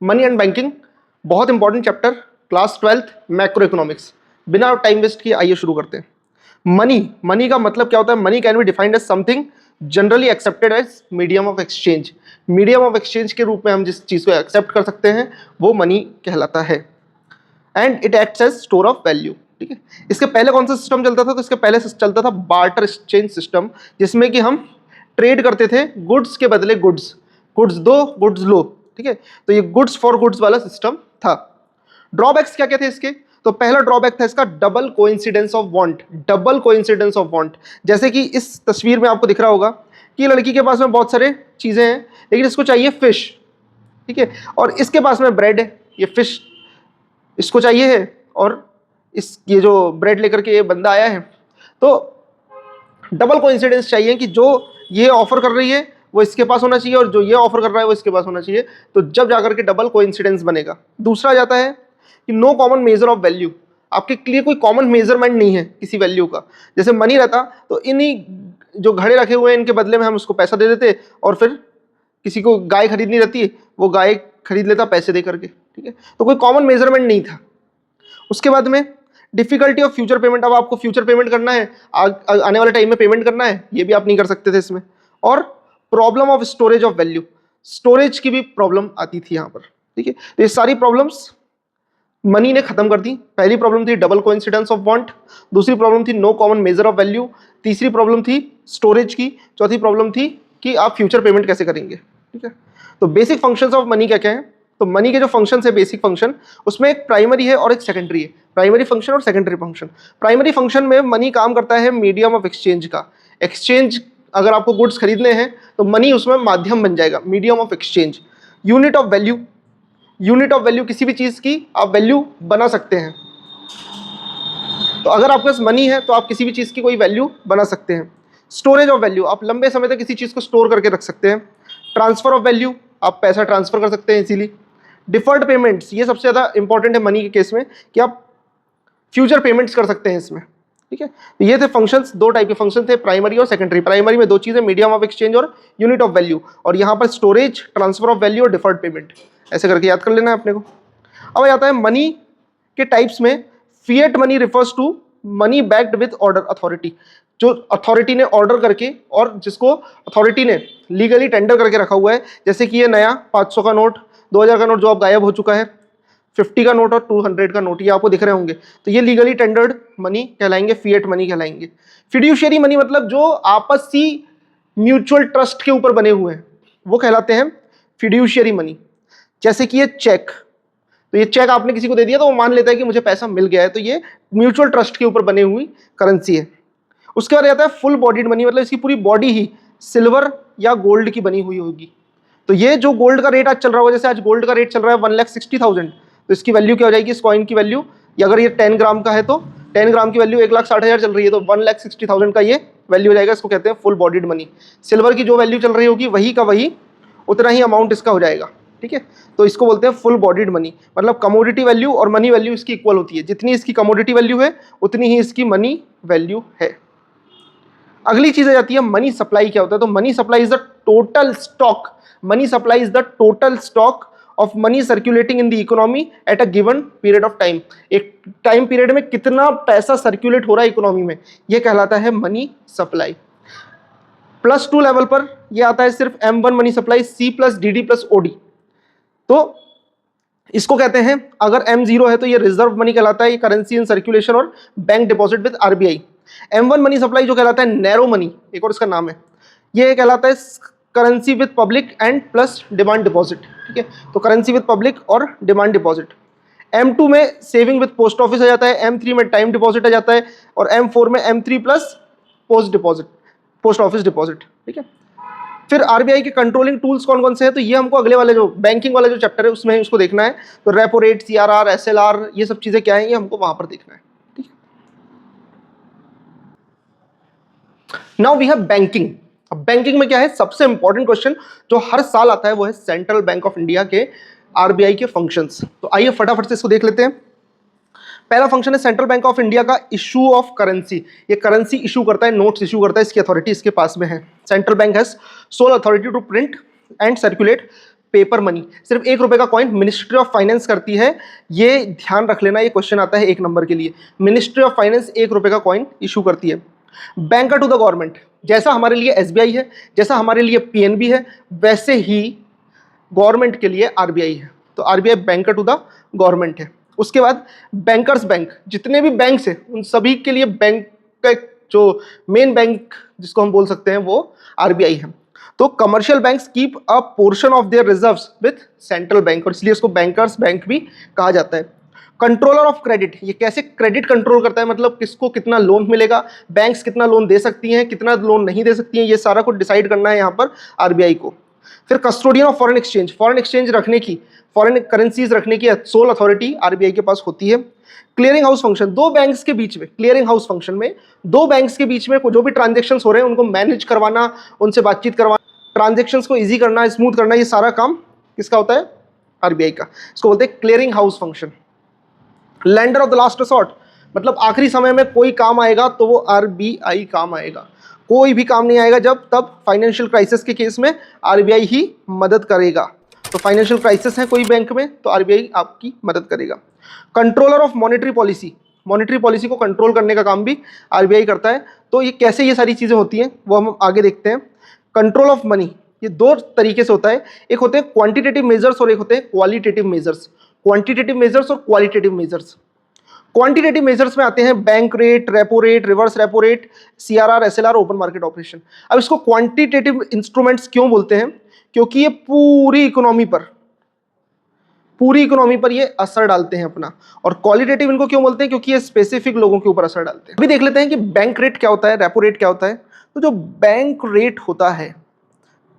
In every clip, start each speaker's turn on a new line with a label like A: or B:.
A: Money and banking, बहुत important chapter, class 12th macro economics. बिना time waste किए आइए शुरू करते हैं। मनी का मतलब क्या होता है? Money can be defined as something generally accepted as medium of exchange. Medium of exchange के रूप में हम जिस चीज़ को एक्सेप्ट कर सकते हैं वो मनी कहलाता है। And it acts as store of value. ठीक है, इसके पहले कौन सा सिस्टम चलता था? तो इसके पहले चलता था बार्टर एक्सचेंज सिस्टम, जिसमें कि हम ट्रेड करते थे गुड्स के बदले गुड्स, गुड्स दो गुड्स लो। ठीक है, तो ये गुड्स फॉर गुड्स वाला सिस्टम था। ड्रॉबैक्स क्या क्या थे इसके? तो पहला ड्रॉबैक था इसका double coincidence of want. Double coincidence of want, जैसे कि इस तस्वीर में आपको दिख रहा होगा कि लड़की के पास में बहुत सारे चीजें हैं, लेकिन इसको चाहिए फिश। ठीक है, और इसके पास में ब्रेड है, ये फिश इसको चाहिए है, और ये जो ब्रेड लेकर के ये बंदा आया है। तो डबल कोइंसिडेंस चाहिए कि जो ये ऑफर कर रही है वो इसके पास होना चाहिए और जो ये ऑफर कर रहा है वो इसके पास होना चाहिए, तो जब जाकर के डबल कोइंसिडेंस बनेगा। दूसरा जाता है कि no common measure of value. आपके लिए कोई कॉमन मेजरमेंट नहीं है किसी वैल्यू का। जैसे मनी रहता तो इन्हीं जो घड़े रखे हुए हैं इनके बदले में हम उसको पैसा दे देते, और फिर किसी को गाय खरीदनी रहती है वो गाय खरीद लेता पैसे दे करके। ठीक है, तो कोई कॉमन मेजरमेंट नहीं था। उसके बाद में डिफिकल्टी ऑफ फ्यूचर पेमेंट। अब आपको फ्यूचर पेमेंट करना है, आने वाले टाइम में पेमेंट करना है, ये भी आप नहीं कर सकते थे इसमें। और problem of storage of value, storage की भी प्रॉब्लम आती थी यहाँ पर। ठीक है, तो ये सारी प्रॉब्लम्स मनी ने खत्म कर दी। पहली प्रॉब्लम थी डबल कोइंसिडेंस ऑफ वांट, दूसरी प्रॉब्लम थी no common measure of value, तीसरी प्रॉब्लम थी स्टोरेज की, चौथी प्रॉब्लम थी कि आप फ्यूचर पेमेंट कैसे करेंगे। ठीक है, तो बेसिक फंक्शंस ऑफ मनी क्या क्या है? तो मनी के जो फंक्शन है बेसिक फंक्शन, उसमें एक प्राइमरी है और एक सेकेंडरी है। प्राइमरी फंक्शन और सेकेंडरी फंक्शन। प्राइमरी फंक्शन में मनी काम करता है मीडियम ऑफ एक्सचेंज का। एक्सचेंज, अगर आपको गुड्स खरीदने हैं तो मनी उसमें माध्यम बन जाएगा, medium of exchange. Unit of value, unit of value किसी भी चीज़ की आप वैल्यू बना सकते हैं। तो अगर आपके पास मनी है तो आप किसी भी चीज़ की कोई वैल्यू बना सकते हैं। स्टोरेज ऑफ वैल्यू, आप लंबे समय तक किसी चीज़ को स्टोर करके रख सकते हैं। ट्रांसफर ऑफ वैल्यू, आप पैसा ट्रांसफर कर सकते हैं इजीली। डिफर्ड पेमेंट्स, ये सबसे ज़्यादा इंपॉर्टेंट है मनी के केस में कि आप फ्यूचर पेमेंट्स कर सकते हैं इसमें। ठीक है, तो ये थे फंक्शंस, दो टाइप के फंक्शन थे, प्राइमरी और सेकेंडरी। प्राइमरी में दो चीज़ें, मीडियम ऑफ एक्सचेंज और यूनिट ऑफ वैल्यू, और यहाँ पर स्टोरेज, ट्रांसफर ऑफ वैल्यू और डिफर्ड पेमेंट, ऐसे करके याद कर लेना है अपने को। अब आता है मनी के टाइप्स में। Fiat money refers to money backed with order authority, जो अथॉरिटी ने ऑर्डर करके और जिसको अथॉरिटी ने लीगली टेंडर करके रखा हुआ है। जैसे कि ये नया 500 का नोट, 2000 का नोट जो अब गायब हो चुका है, 50 का नोट और 200 का नोट, ये आपको दिख रहे होंगे, तो ये लीगली टेंडर्ड मनी कहलाएंगे, फिएट मनी कहलाएंगे। फिड्यूशियरी मनी मतलब जो आपसी म्यूचुअल ट्रस्ट के ऊपर बने हुए हैं वो कहलाते हैं फिड्यूशियरी मनी। जैसे कि ये चेक, तो ये चेक आपने किसी को दे दिया तो वो मान लेता है कि मुझे पैसा मिल गया है, तो ये म्यूचुअल ट्रस्ट के ऊपर बनी हुई करेंसी है। उसके बाद आता है फुल बॉडीड मनी, मतलब इसकी पूरी बॉडी ही सिल्वर या गोल्ड की बनी हुई होगी। तो ये जो गोल्ड का रेट आज चल रहा होगा, जैसे आज गोल्ड का रेट चल रहा है 1,60,000, तो इसकी वैल्यू क्या हो जाएगी इस कॉइन की वैल्यू? अगर ये 10 ग्राम का है तो 10 ग्राम की वैल्यू 1,60,000 चल रही है, तो 1,60,000 का ये वैल्यू हो जाएगा। इसको कहते हैं फुल बॉडीड मनी। सिल्वर की जो वैल्यू चल रही होगी वही का वही उतना ही अमाउंट इसका हो जाएगा। ठीक है, तो इसको बोलते हैं फुल बॉडीड मनी। मतलब कमोडिटी वैल्यू और मनी वैल्यू इसकी इक्वल होती है, जितनी इसकी कमोडिटी वैल्यू है उतनी ही इसकी मनी वैल्यू है। अगली चीज आ जाती है मनी सप्लाई। क्या होता है? तो money supply is the total stock, money supply is the total stock of money circulating in the economy at a given period of time. एक टाइम पीरियड में कितना पैसा सर्कुलेट हो रहा है इकोनॉमी में, यह कहलाता है मनी सप्लाई। +2 लेवल पर यह आता है सिर्फ M1 मनी सप्लाई, C+DD+OD। तो इसको कहते हैं, अगर M0 है तो ये रिजर्व मनी कहलाता है, ये करेंसी इन सर्कुलेशन और bank deposit with RBI। M1 money supply जो कहलाता है नैरो मनी, एक और इसका नाम है, ये कहलाता है currency with public and plus demand deposit. ठीक है, तो करेंसी विद पब्लिक और डिमांड डिपॉजिट। M2 में सेविंग विद पोस्ट ऑफिस आ जाता है, M3 में टाइम डिपॉजिट आ जाता है, और M4 में M3 plus post deposit, post office deposit. ठीक है, फिर RBI के कंट्रोलिंग टूल्स कौन कौन से हैं? तो ये हमको अगले वाले जो बैंकिंग वाला जो चैप्टर है उसमें उसको देखना है। तो रेपो रेट, CRR, SLR, ये सब चीजें क्या है, ये हमको वहां पर देखना है। ठीक है, नाउ वी हैव बैंकिंग। अब बैंकिंग में क्या है? सबसे इंपॉर्टेंट क्वेश्चन जो हर साल आता है वो है सेंट्रल बैंक ऑफ इंडिया के RBI के फंक्शंस। तो आइए फटाफट से इसको देख लेते हैं। पहला फंक्शन है सेंट्रल बैंक ऑफ इंडिया का इशू ऑफ करेंसी। ये करेंसी इशू करता है, नोट्स इशू करता है, इसकी अथॉरिटी इसके पास में है। Central bank has sole authority to print and circulate paper money, सिर्फ 1 रुपए का कॉइन मिनिस्ट्री ऑफ फाइनेंस करती है। ये ध्यान रख लेना, ये क्वेश्चन आता है 1 नंबर के लिए। मिनिस्ट्री ऑफ फाइनेंस 1 रुपए का कॉइन इशू करती है। बैंकर टू द गवर्नमेंट, जैसा हमारे लिए एसबीआई है, जैसा हमारे लिए पीएनबी है, वैसे ही गवर्नमेंट के लिए आरबीआई है। तो RBI banker to the government है। उसके बाद बैंकर्स बैंक, जितने भी बैंक्स हैं उन सभी के लिए बैंक का जो मेन बैंक जिसको हम बोल सकते हैं वो आरबीआई है। तो commercial banks keep a portion of their reserves with central bank, और इसलिए इसको बैंकर्स बैंक भी कहा जाता है। कंट्रोलर ऑफ क्रेडिट, ये कैसे क्रेडिट कंट्रोल करता है, मतलब किसको कितना लोन मिलेगा, बैंक्स कितना लोन दे सकती हैं, कितना लोन नहीं दे सकती हैं, ये सारा कुछ डिसाइड करना है यहाँ पर आरबीआई को। फिर custodian of foreign exchange, foreign exchange रखने की, फॉरेन करेंसीज रखने की सोल अथॉरिटी आरबीआई के पास होती है। क्लियरिंग हाउस फंक्शन, दो बैंक्स के बीच में, क्लियरिंग हाउस फंक्शन में दो बैंक्स के बीच में जो भी ट्रांजेक्शन्स हो रहे हैं उनको मैनेज करवाना, उनसे बातचीत करवाना, ट्रांजेक्शन्स को ईजी करना, स्मूथ करना, ये सारा काम किसका होता है, आरबीआई का। इसको बोलते हैं clearing house function. Lender of the last resort, मतलब आखिरी समय में कोई काम आएगा तो वो आरबीआई काम आएगा, कोई भी काम नहीं आएगा जब तब फाइनेंशियल क्राइसिस के केस में आरबीआई ही मदद करेगा। तो फाइनेंशियल क्राइसिस है कोई बैंक में तो आरबीआई आपकी मदद करेगा। Controller of monetary policy, monetary policy को कंट्रोल करने का काम भी आरबीआई करता है। तो ये कैसे ये सारी चीज़ें होती हैं वो हम आगे देखते हैं। कंट्रोल ऑफ मनी, ये दो तरीके से होता है, एक होते हैं क्वांटिटेटिव मेजर्स और एक होते हैं क्वालिटेटिव मेजर्स। क्वांटिटेटिव मेजर्स और क्वालिटेटिव मेजर्स। क्वांटिटेटिव मेजर्स में आते हैं bank rate, repo rate, reverse repo rate, CRR, SLR, open market operation. अब इसको क्वांटिटेटिव इंस्ट्रूमेंट्स क्यों बोलते हैं, क्योंकि ये पूरी इकोनॉमी पर ये असर डालते हैं अपना। और क्वालिटेटिव इनको क्यों बोलते हैं, क्योंकि ये स्पेसिफिक लोगों के ऊपर असर डालते हैं। अभी देख लेते हैं कि बैंक रेट क्या होता है, रेपो रेट क्या होता है। तो जो बैंक रेट होता है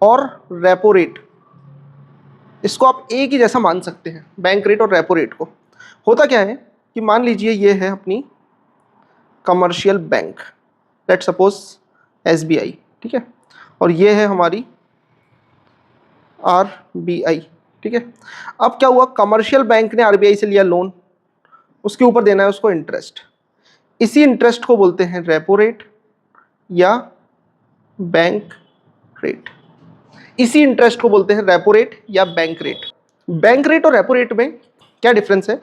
A: और रेपो रेट, इसको आप एक ही जैसा मान सकते हैं, बैंक रेट और रेपो रेट को। होता क्या है कि मान लीजिए ये है अपनी commercial bank, let's suppose SBI, ठीक है, और ये है हमारी आरबीआई, ठीक है। अब क्या हुआ, कमर्शियल बैंक ने आरबीआई से लिया लोन, उसके ऊपर देना है उसको इंटरेस्ट। इसी इंटरेस्ट को बोलते हैं रेपो रेट या बैंक रेट। इसी इंटरेस्ट को बोलते हैं रेपो रेट या बैंक रेट। बैंक रेट और रेपो रेट में क्या डिफरेंस है,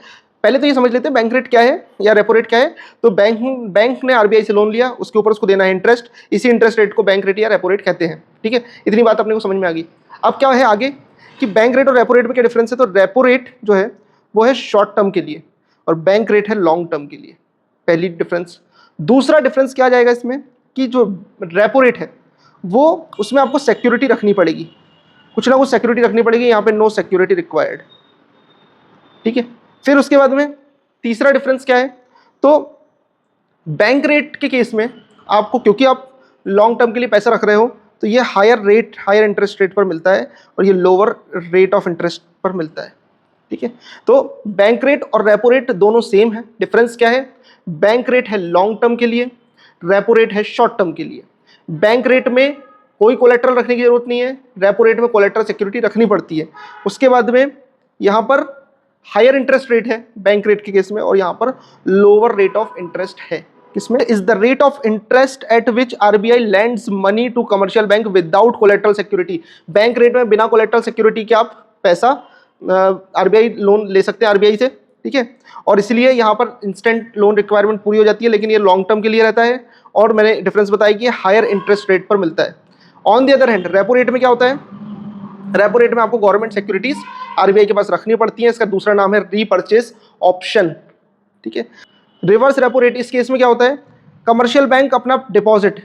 A: पहले तो ये समझ लेते हैं बैंक रेट क्या है या रेपो रेट क्या है। तो बैंक ने आरबीआई से लोन लिया, उसके ऊपर उसको देना है इंटरेस्ट, इसी इंटरेस्ट रेट को बैंक रेट या रेपो रेट कहते हैं, ठीक है। इतनी बात अपने को समझ में आ गई। अब क्या है आगे कि बैंक रेट और रेपो रेट में क्या डिफरेंस है। तो रेपो रेट जो है वो है शॉर्ट टर्म के लिए और बैंक रेट है लॉन्ग टर्म के लिए, पहली डिफरेंस। दूसरा डिफरेंस क्या जाएगा इसमें कि जो रेपो रेट है वो उसमें आपको सिक्योरिटी रखनी पड़ेगी, कुछ ना कुछ सिक्योरिटी रखनी पड़ेगी, यहाँ पे नो सिक्योरिटी रिक्वायर्ड, ठीक है। फिर उसके बाद में तीसरा डिफरेंस क्या है, तो बैंक रेट के केस में आपको, क्योंकि आप लॉन्ग टर्म के लिए पैसा रख रहे हो, तो ये हायर इंटरेस्ट रेट पर मिलता है और ये लोअर रेट ऑफ इंटरेस्ट पर मिलता है, ठीक है। तो बैंक रेट और रेपो रेट दोनों सेम है। डिफरेंस क्या है, बैंक रेट है लॉन्ग टर्म के लिए, रेपो रेट है शॉर्ट टर्म के लिए। बैंक रेट में कोई कोलेट्रल रखने की जरूरत नहीं है, रेपो रेट में कोलेट्रल सिक्योरिटी रखनी पड़ती है। उसके बाद में यहाँ पर हायर इंटरेस्ट रेट है बैंक रेट के केस में और यहाँ पर लोअर रेट ऑफ इंटरेस्ट है। किसमें, is the rate of interest at which RBI lends money to commercial bank without collateral security. Bank rate में बिना कोलेट्रल सिक्योरिटी के आप पैसा आरबीआई लोन ले सकते हैं आरबीआई से, ठीक है। और इसलिए यहाँ पर इंस्टेंट लोन रिक्वायरमेंट पूरी हो जाती है, लेकिन ये लॉन्ग टर्म के लिए रहता है और मैंने डिफरेंस बताया कि हायर इंटरेस्ट रेट पर मिलता है। On the other hand repo rate में क्या होता है, रेपो रेट में आपको गवर्नमेंट सिक्योरिटीज आरबीआई के पास रखनी पड़ती है, इसका दूसरा नाम है रीपर्चेज ऑप्शन, ठीक है। रिवर्स रेपो रेट, इस केस में क्या होता है, कमर्शियल बैंक अपना डिपॉजिट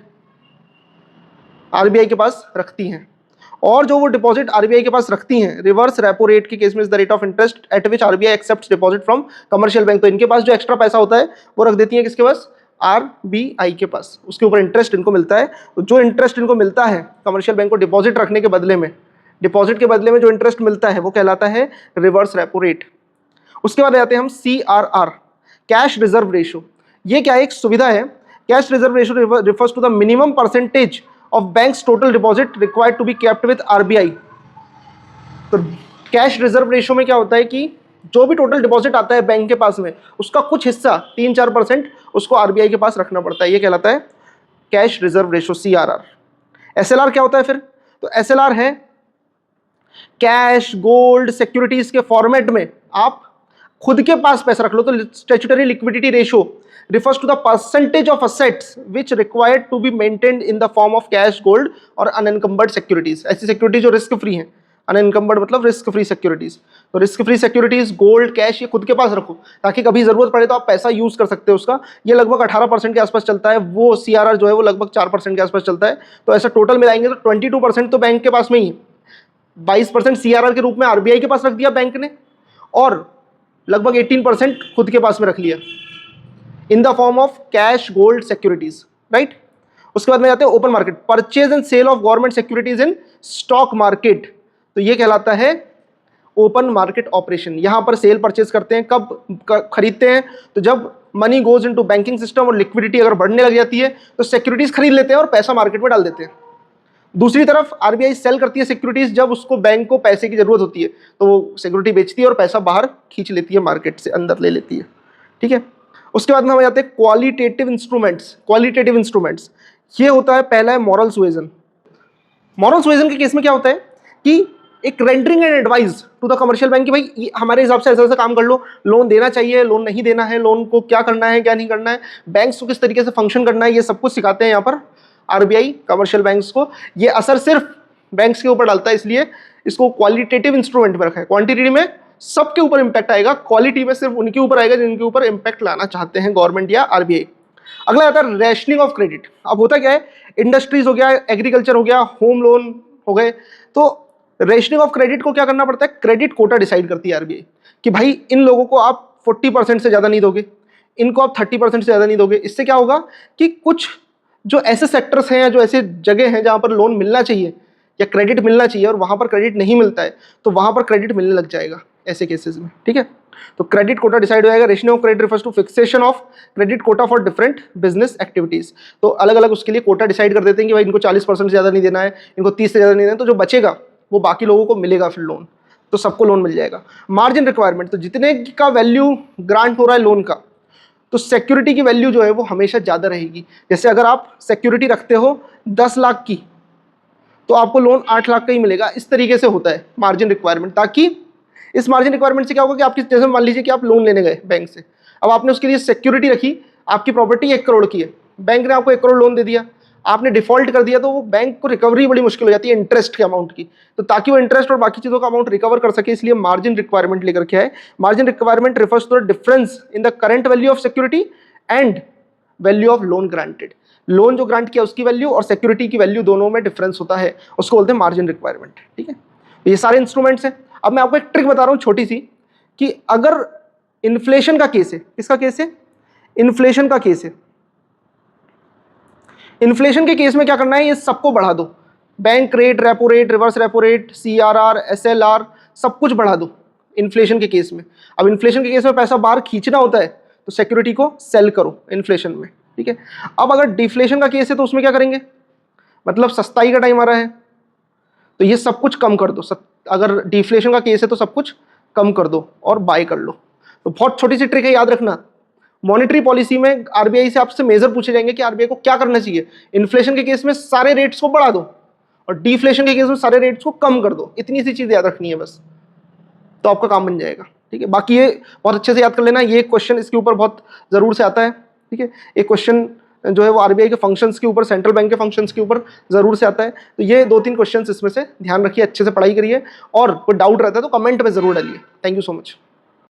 A: आरबीआई के पास रखती हैं और जो वो डिपॉजिट आरबीआई के पास रखती हैं, रिवर्स रेपो रेट के केस में is the rate of interest at which RBI accepts deposit from commercial bank. तो इनके पास जो एक्स्ट्रा पैसा होता है वो रख देती है किसके पास, आरबीआई के पास, उसके ऊपर इंटरेस्ट इनको मिलता है। तो जो इंटरेस्ट इनको मिलता है कमर्शियल बैंक को डिपॉजिट रखने के बदले में, डिपॉजिट के बदले में जो इंटरेस्ट मिलता है वो कहलाता है रिवर्स रेपो रेट। उसके बाद आते हैं हम सीआरआर, कैश रिजर्व रेशियो। ये क्या है, एक सुविधा है। Cash reserve ratio refers to the minimum percentage of banks total deposit required to be kept with RBI. तो कैश रिजर्व रेशियो में क्या होता है कि जो भी टोटल डिपॉजिट आता है बैंक के पास में, उसका कुछ हिस्सा 3-4% उसको आरबीआई के पास रखना पड़ता है, ये कहलाता है cash reserve ratio, CRR. SLR क्या होता है फिर, तो एसएलआर है कैश, गोल्ड, सिक्योरिटीज के फॉर्मेट में आप खुद के पास पैसा रख लो तो statutory liquidity ratio refers to the percentage of assets which required to be maintained in the form of cash, gold और unencumbered securities। ऐसी सिक्योरिटी जो रिस्क फ्री हैं, अनएनकम्बर्ड मतलब रिस्क फ्री सिक्योरिटीज। तो risk free securities, gold, cash, ये खुद के पास रखो ताकि कभी जरूरत पड़े तो आप पैसा यूज कर सकते हो उसका। ये लगभग 18% के आसपास चलता है, वो CRR जो है वो लगभग 4% के आसपास चलता है। तो ऐसा टोटल मिलाएंगे तो 22% तो बैंक के पास में ही है, 22% CRR के रूप में RBI के पास रख दिया बैंक ने, और लगभग 18% खुद के पास में रख लिया in the form of cash, gold, securities, right. उसके बाद में जाते हैं open market, purchase and sale of government securities in stock market. तो ये कहलाता है ओपन मार्केट ऑपरेशन। यहां पर सेल परचेज करते हैं, कब खरीदते हैं तो जब money goes into banking system और लिक्विडिटी अगर बढ़ने लग जाती है तो सिक्योरिटीज खरीद लेते हैं और पैसा मार्केट में डाल देते हैं। दूसरी तरफ RBI सेल करती है सिक्योरिटीज जब उसको बैंक को पैसे की जरूरत होती है तो वो सिक्योरिटी बेचती है और पैसा बाहर खींच लेती है, मार्केट से अंदर ले लेती है, ठीक है। उसके बाद में हम जाते हैं क्वालिटेटिव इंस्ट्रूमेंट्स। क्वालिटेटिव इंस्ट्रूमेंट्स ये होता है, पहला है मॉरल सुएजन। मॉरल सुएजन के केस में क्या होता है कि एक rendering and advice to the commercial bank कि भाई हमारे हिसाब से ऐसा ऐसा काम कर लो, लोन देना चाहिए, लोन नहीं देना है, लोन को क्या करना है क्या नहीं करना है, बैंक्स को किस तरीके से फंक्शन करना है, ये सब कुछ सिखाते हैं यहाँ पर RBI कमर्शियल बैंक्स को। ये असर सिर्फ बैंक्स के ऊपर डालता है, इसलिए इसको क्वालिटेटिव इंस्ट्रूमेंट में रखा है। क्वांटिटी में सबके ऊपर इंपैक्ट आएगा, क्वालिटी में सिर्फ उनके ऊपर आएगा जिनके ऊपर इंपैक्ट लाना चाहते हैं गवर्नमेंट या RBI। अगला आता है रेशनिंग ऑफ क्रेडिट। अब होता क्या है, इंडस्ट्रीज हो गया, एग्रीकल्चर हो गया, होम लोन हो गए, तो रेशनिंग ऑफ क्रेडिट को क्या करना पड़ता है, क्रेडिट कोटा डिसाइड करती है RBI कि भाई इन लोगों को आप 40% से ज्यादा नहीं दोगे, इनको आप 30% से ज्यादा नहीं दोगे। इससे क्या होगा कि कुछ जो ऐसे सेक्टर्स हैं या जो ऐसे जगह हैं जहां पर लोन मिलना चाहिए या क्रेडिट मिलना चाहिए और वहां पर क्रेडिट नहीं मिलता है तो वहां पर क्रेडिट मिलने लग जाएगा ऐसे केसेस में, ठीक है। तो क्रेडिट कोटा डिसाइड हो जाएगा। Rationing of credit refers two fixation of credit Kota for different business activities. तो अलग अलग उसके लिए कोटा डिसाइड कर देते हैं कि भाई इनको 40% से ज्यादा नहीं देना है, इनको 30 से ज्यादा नहीं देना है, तो जो बचेगा वो बाकी लोगों को मिलेगा फिर लोन, तो सबको लोन मिल जाएगा। मार्जिन रिक्वायरमेंट, तो जितने का वैल्यू ग्रांट हो रहा है लोन का तो सिक्योरिटी की वैल्यू जो है वो हमेशा ज़्यादा रहेगी। जैसे अगर आप सिक्योरिटी रखते हो 10 लाख की तो आपको लोन 8 लाख का ही मिलेगा। इस तरीके से होता है मार्जिन रिक्वायरमेंट, ताकि इस मार्जिन रिक्वायरमेंट से क्या होगा कि आपकी, जैसे मान लीजिए कि आप लोन लेने गए बैंक से, अब आपने उसके लिए सिक्योरिटी रखी, आपकी प्रॉपर्टी 1 करोड़ की है, बैंक ने आपको 1 करोड़ लोन दे दिया, आपने डिफॉल्ट कर दिया तो वो बैंक को रिकवरी बड़ी मुश्किल हो जाती है इंटरेस्ट के अमाउंट की। तो ताकि वो इंटरेस्ट और बाकी चीज़ों का अमाउंट रिकवर कर सके इसलिए मार्जिन रिक्वायरमेंट लेकर के आए। Margin requirement refers to the difference in the current value of security and value of loan granted. Loan जो ग्रांट किया उसकी वैल्यू और सिक्योरिटी की वैल्यू दोनों में डिफरेंस होता है, उसको बोलते हैं मार्जिन रिक्वायरमेंट, ठीक है। ये सारे इंस्ट्रूमेंट्स हैं। अब मैं आपको एक ट्रिक बता रहा हूँ छोटी सी, कि अगर इन्फ्लेशन का केस है, किसका केस है, इन्फ्लेशन का केस है, इन्फ्लेशन के केस में क्या करना है, ये सबको बढ़ा दो, bank rate, repo rate, reverse repo rate, CRR, SLR, सब कुछ बढ़ा दो इन्फ्लेशन के केस में। अब इन्फ्लेशन के केस में पैसा बाहर खींचना होता है तो सिक्योरिटी को सेल करो इन्फ्लेशन में, ठीक है। अब अगर डिफ्लेशन का केस है तो उसमें क्या करेंगे, मतलब सस्ताई का टाइम आ रहा है तो ये सब कुछ कम कर दो। अगर डिफ्लेशन का केस है तो सब कुछ कम कर दो और बाय कर लो। तो बहुत छोटी सी ट्रिक है, याद रखना। मॉनेटरी पॉलिसी में RBI से आपसे मेजर पूछे जाएंगे कि RBI को क्या करना चाहिए। इन्फ्लेशन के केस में सारे रेट्स को बढ़ा दो और डिफ्लेशन के केस में सारे रेट्स को कम कर दो। इतनी सी चीज याद रखनी है बस, तो आपका काम बन जाएगा, ठीक है। बाकी ये बहुत अच्छे से याद कर लेना, ये क्वेश्चन इसके ऊपर बहुत जरूर से आता है, ठीक है। एक क्वेश्चन जो है वो RBI के फंक्शंस के ऊपर, सेंट्रल बैंक के फंक्शंस के ऊपर जरूर से आता है। तो ये 2-3 क्वेश्चंस इसमें से ध्यान रखिए, अच्छे से पढ़ाई करिए, और कोई डाउट रहता है तो कमेंट में जरूर डालिए। Thank you so much.